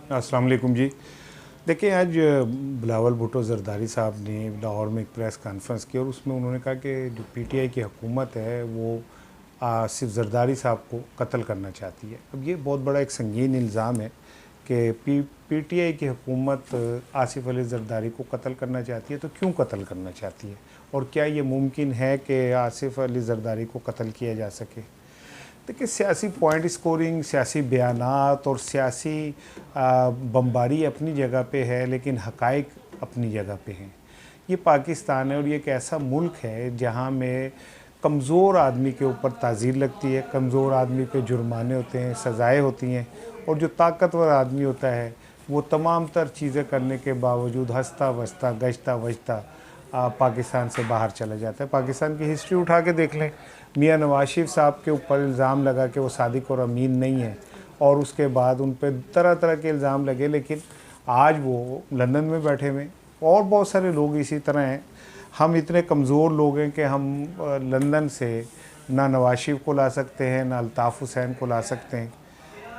अस्सलाम वालेकुम जी। देखिए, आज बिलावल भुट्टो ज़रदारी साहब ने लाहौर में एक प्रेस कॉन्फ्रेंस की और उसमें उन्होंने कहा कि जो पीटीआई की हुकूमत है वो आसिफ ज़रदारी साहब को कत्ल करना चाहती है। अब ये बहुत बड़ा एक संगीन इल्ज़ाम है कि पीटीआई की हुकूमत आसिफ अली ज़रदारी को कत्ल करना चाहती है, तो क्यों कत्ल करना चाहती है और क्या ये मुमकिन है कि आसिफ अली ज़रदारी को कत्ल किया जा सके। देखिए, सियासी पॉइंट स्कोरिंग, सियासी बयानात और सियासी बमबारी अपनी जगह पे है, लेकिन हकाइक अपनी जगह पे हैं। ये पाकिस्तान है और ये एक ऐसा मुल्क है जहाँ में कमज़ोर आदमी के ऊपर ताज़ीर लगती है, कमज़ोर आदमी पे जुर्माने होते हैं, सज़ाएँ होती हैं, और जो ताकतवर आदमी होता है वो तमाम तर चीज़ें करने के बावजूद हंसता वसता गश्ता वजता पाकिस्तान से बाहर चला जाता है। पाकिस्तान की हिस्ट्री उठा के देख लें, मियाँ नवाज शरीफ साहब के ऊपर इल्ज़ाम लगा कि वो सादिक और अमीन नहीं है, और उसके बाद उन पर तरह तरह के इल्ज़ाम लगे, लेकिन आज वो लंदन में बैठे हुए, और बहुत सारे लोग इसी तरह हैं। हम इतने कमज़ोर लोग हैं कि हम लंदन से ना नवाज शरीफ को ला सकते हैं, ना अल्ताफ़ हुसैन को ला सकते हैं,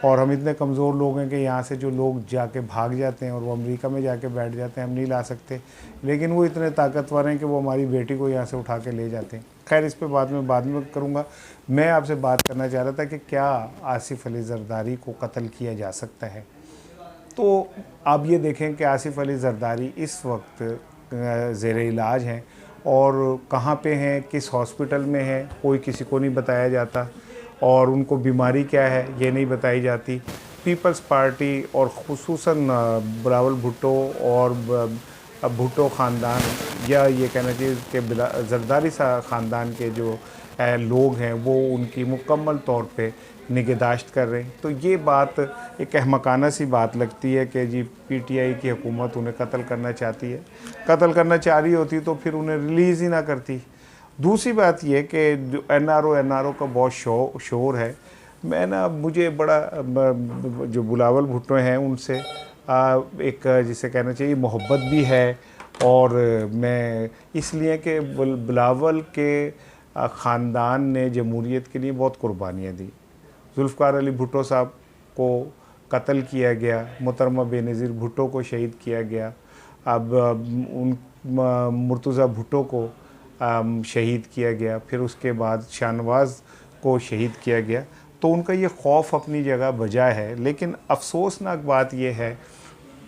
और हम इतने कमज़ोर लोग हैं कि यहाँ से जो लोग जाके भाग जाते हैं और वो अमेरिका में जाके बैठ जाते हैं, हम नहीं ला सकते, लेकिन वो इतने ताकतवर हैं कि वो हमारी बेटी को यहाँ से उठा के ले जाते हैं। खैर, इस पे बाद में करूँगा। मैं आपसे बात करना चाह रहा था कि क्या आसिफ अली ज़रदारी को कत्ल किया जा सकता है। तो आप ये देखें कि आसिफ अली ज़रदारी इस वक्त ज़ेर इलाज हैं, और कहाँ पे हैं, किस हॉस्पिटल में हैं, कोई किसी को नहीं बताया जाता, और उनको बीमारी क्या है ये नहीं बताई जाती। पीपल्स पार्टी और ख़ुसूसन बिलावल भुट्टो और भुट्टो ख़ानदान, या ये कहना चाहिए कि ज़रदारी सा ख़ानदान के जो लोग हैं वो उनकी मुकम्मल तौर पे निगहदाश्त कर रहे हैं। तो ये बात एक अहमकाना सी बात लगती है कि जी पीटीआई की हुकूमत उन्हें कत्ल करना चाहती है। कत्ल करना चाह रही होती तो फिर उन्हें रिलीज़ ही ना करती। दूसरी बात यह कि जो एनआरओ का बहुत शोर है। मैं ना मुझे बड़ा जो बिलावल भुट्टो हैं उनसे एक जिसे कहना चाहिए मोहब्बत भी है, और मैं इसलिए कि बिलावल के ख़ानदान ने जमहूरियत के लिए बहुत कुर्बानियाँ दी। जुल्फ़िकार अली भुट्टो साहब को कत्ल किया गया, मोहतरमा बेनज़ीर भुट्टो को शहीद किया गया, अब उन मुर्तज़ा भुट्टो को शहीद किया गया, फिर उसके बाद शाहनवाज़ को शहीद किया गया। तो उनका ये खौफ अपनी जगह बजा है, लेकिन अफसोसनाक बात यह है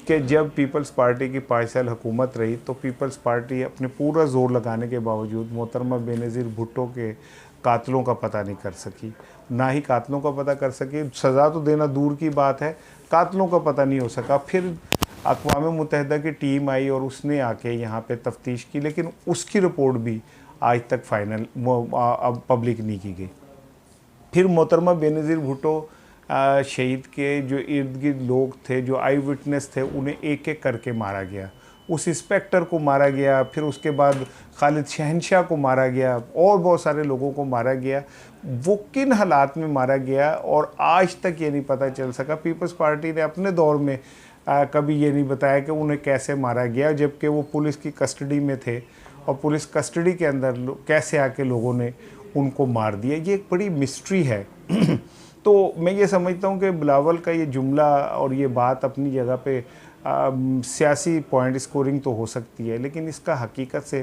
कि जब पीपल्स पार्टी की 5 साल हुकूमत रही तो पीपल्स पार्टी अपने पूरा ज़ोर लगाने के बावजूद मोहतरमा बेनज़ीर भुट्टो के कातलों का पता नहीं कर सकी, ना ही कातलों का पता कर सकी। सज़ा तो देना दूर की बात है, कातलों का पता नहीं हो सका। फिर अक़वाम मुत्तहिदा की टीम आई और उसने आके यहाँ पे तफ्तीश की, लेकिन उसकी रिपोर्ट भी आज तक फाइनल अब पब्लिक नहीं की गई। फिर मोहतरमा बेनज़ीर भुट्टो शहीद के जो इर्द गिर्द लोग थे, जो आई विटनेस थे, उन्हें एक एक करके मारा गया। उस इंस्पेक्टर को मारा गया, फिर उसके बाद खालिद शहनशाह को मारा गया, और बहुत सारे लोगों को मारा गया। वो किन हालात में मारा गया और आज तक ये नहीं पता चल सका। पीपल्स पार्टी ने अपने दौर में कभी ये नहीं बताया कि उन्हें कैसे मारा गया, जबकि वो पुलिस की कस्टडी में थे, और पुलिस कस्टडी के अंदर कैसे आके लोगों ने उनको मार दिया, ये एक बड़ी मिस्ट्री है। तो मैं ये समझता हूँ कि बिलावल का ये जुमला और ये बात अपनी जगह पे सियासी पॉइंट स्कोरिंग तो हो सकती है, लेकिन इसका हकीकत से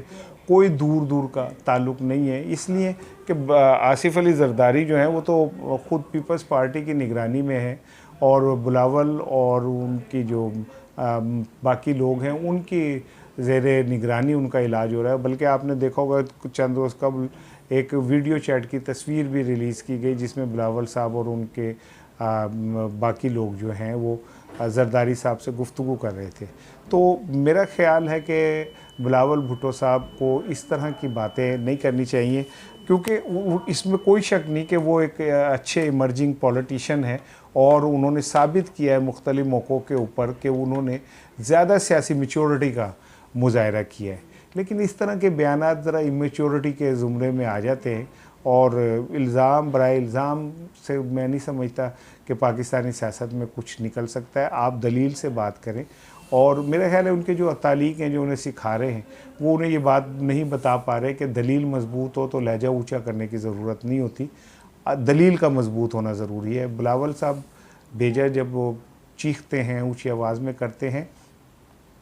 कोई दूर दूर का ताल्लुक़ नहीं है। इसलिए कि आसिफ अली ज़रदारी जो हैं वो तो ख़ुद पीपल्स पार्टी की निगरानी में है, और बिलावल और उनकी जो बाकी लोग हैं उनकी ज़ेरे निगरानी उनका इलाज हो रहा है। बल्कि आपने देखा होगा चंद रोज़ कबल एक वीडियो चैट की तस्वीर भी रिलीज़ की गई, जिसमें बिलावल साहब और उनके बाकी लोग जो हैं वो ज़रदारी साहब से गुफ्तगू कर रहे थे। तो मेरा ख़्याल है कि बिलावल भुट्टो साहब को इस तरह की बातें नहीं करनी चाहिए, क्योंकि इसमें कोई शक नहीं कि वो एक अच्छे इमर्जिंग पॉलिटिशियन है, और उन्होंने साबित किया है मुख्तलिफ़ मौक़ों के ऊपर कि उन्होंने ज़्यादा सियासी मैच्योरिटी का मुज़ाहरा किया है। लेकिन इस तरह के बयानात ज़रा इमेच्योरिटी के ज़ुमरे में आ जाते हैं, और इल्ज़ाम बराए इल्ज़ाम से मैं नहीं समझता कि पाकिस्तानी सियासत में कुछ निकल सकता है। आप दलील से बात करें, और मेरा ख़्याल है उनके जो अतालीक हैं जो उन्हें सिखा रहे हैं वो उन्हें ये बात नहीं बता पा रहे कि दलील मजबूत हो तो लहजा ऊँचा करने की ज़रूरत नहीं होती, दलील का मजबूत होना ज़रूरी है। बिलावल साहब भेजा जब वो चीखते हैं, ऊंची आवाज़ में करते हैं,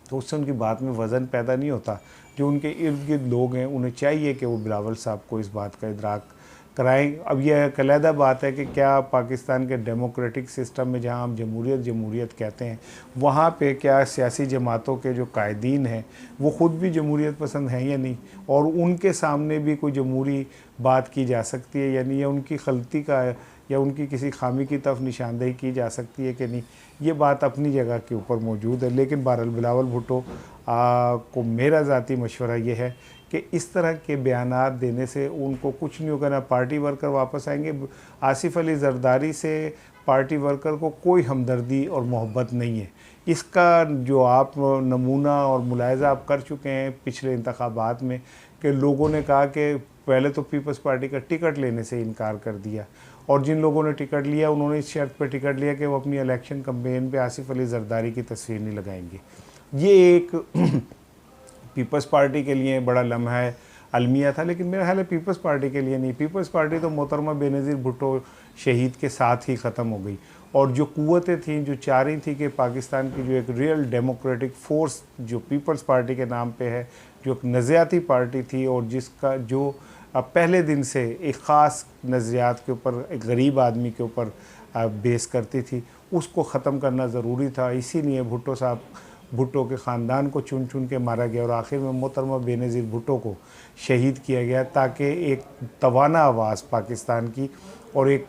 तो उससे उनकी बात में वज़न पैदा नहीं होता। जो उनके इर्द गिर्द लोग हैं उन्हें चाहिए कि वो बिलावल साहब को इस बात का इदराक कराएं। अब यह एक अलहदा बात है कि क्या पाकिस्तान के डेमोक्रेटिक सिस्टम में, जहां हम जमहूरियत जमहूरियत कहते हैं, वहाँ पे क्या सियासी जमातों के जो कायदीन हैं वो ख़ुद भी जमहूरियत पसंद हैं या नहीं, और उनके सामने भी कोई जमहूरी बात की जा सकती है या नहीं, या उनकी गलती का या उनकी किसी खामी की तरफ निशानदेही की जा सकती है कि नहीं, ये बात अपनी जगह के ऊपर मौजूद है। लेकिन बहरहाल बिलावल भुट्टो को मेरा ज़ाती मशवरा ये है कि इस तरह के बयानात देने से उनको कुछ नहीं होगा, ना पार्टी वर्कर वापस आएंगे। आसिफ अली ज़रदारी से पार्टी वर्कर को कोई हमदर्दी और मोहब्बत नहीं है। इसका जो आप नमूना और मुलाहिज़ा आप कर चुके हैं पिछले इंतखाबात में, कि लोगों ने कहा कि पहले तो पीपल्स पार्टी का टिकट लेने से इनकार कर दिया, और जिन लोगों ने टिकट लिया उन्होंने इस शर्त पर टिकट लिया कि वो अपनी इलेक्शन कैंपेन पे आसिफ अली ज़रदारी की तस्वीर नहीं लगाएंगे। ये एक पीपल्स पार्टी के लिए बड़ा लम्हा है, अलमिया था, लेकिन मेरा ख्याल है पीपल्स पार्टी के लिए नहीं। पीपल्स पार्टी तो मोहतरमा बेनज़ीर भुट्टो शहीद के साथ ही ख़त्म हो गई, और जो क़ुव्वतें थीं जो चाह रही थी कि पाकिस्तान की जो एक रियल डेमोक्रेटिक फ़ोर्स जो पीपल्स पार्टी के नाम पे है, जो एक नज़रियाती पार्टी थी और जिसका जो पहले दिन से एक ख़ास नज़रियात के ऊपर, एक गरीब आदमी के ऊपर बेस करती थी, उसको ख़त्म करना ज़रूरी था। इसीलिए भुट्टो के ख़ानदान को चुन चुन के मारा गया और आखिर में मोहतरमा बेनज़ीर भुट्टो को शहीद किया गया, ताकि एक तवाना आवाज़ पाकिस्तान की और एक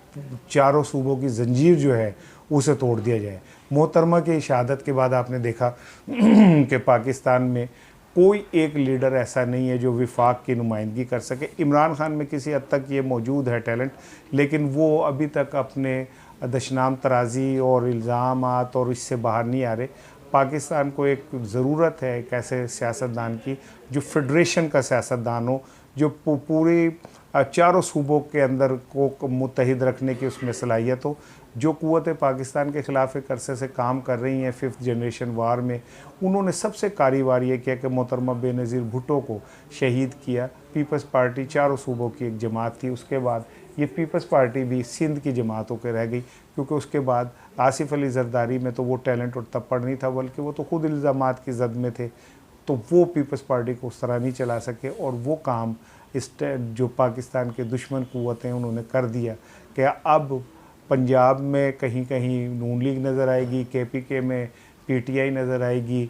चारों सूबों की जंजीर जो है उसे तोड़ दिया जाए। मोहतरमा की शहादत के बाद आपने देखा कि पाकिस्तान में कोई एक लीडर ऐसा नहीं है जो विफाक की नुमाइंदगी कर सके। इमरान खान में किसी हद तक ये मौजूद है टैलेंट, लेकिन वो अभी तक अपने दशनाम तराजी और इल्ज़ामात और इससे बाहर नहीं आ रहे। पाकिस्तान को एक ज़रूरत है एक ऐसे सियासतदान की जो फेडरेशन का सियासतदान हो, जो पूरी चारों सूबों के अंदर को मुत्तहिद रखने की उसमें सलाहियत हो। जो क़ुव्वतें पाकिस्तान के ख़िलाफ़ एक अरसे से काम कर रही हैं 5th जनरेशन वार में, उन्होंने सबसे कारी ये किया कि मोहतरमा बेनज़ीर भुट्टो को शहीद किया। पीपल्स पार्टी चारों सूबों की एक जमात थी, उसके बाद ये पीपल्स पार्टी भी सिंध की जमात होकर रह गई, क्योंकि उसके बाद आसिफ अली ज़रदारी में तो वो टैलेंट और तपड़ नहीं था, बल्कि वो तो ख़ुद इल्ज़ामात की जद में थे, तो वो पीपल्स पार्टी को उस तरह नहीं चला सके। और वो काम इस जो पाकिस्तान के दुश्मन क़ुव्वतें उन्होंने कर दिया कि अब पंजाब में कहीं कहीं नून लीग नज़र आएगी, KPK में PTI नज़र आएगी,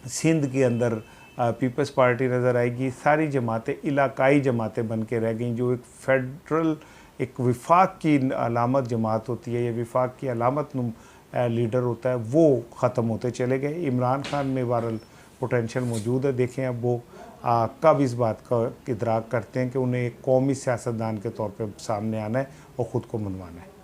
सिंध के अंदर पीपल्स पार्टी नज़र आएगी। सारी जमातें इलाकाई जमातें बन के रह गई। जो एक फेडरल एक विफाक की अलामत जमात होती है या विफाक की अलामत लीडर होता है, वो ख़त्म होते चले गए। इमरान खान में बहरहाल पोटेंशियल मौजूद है, देखें अब वो कब इस बात का इदराक करते हैं कि उन्हें एक कौमी सियासतदान के तौर पे सामने आना है और ख़ुद को मनवाना है।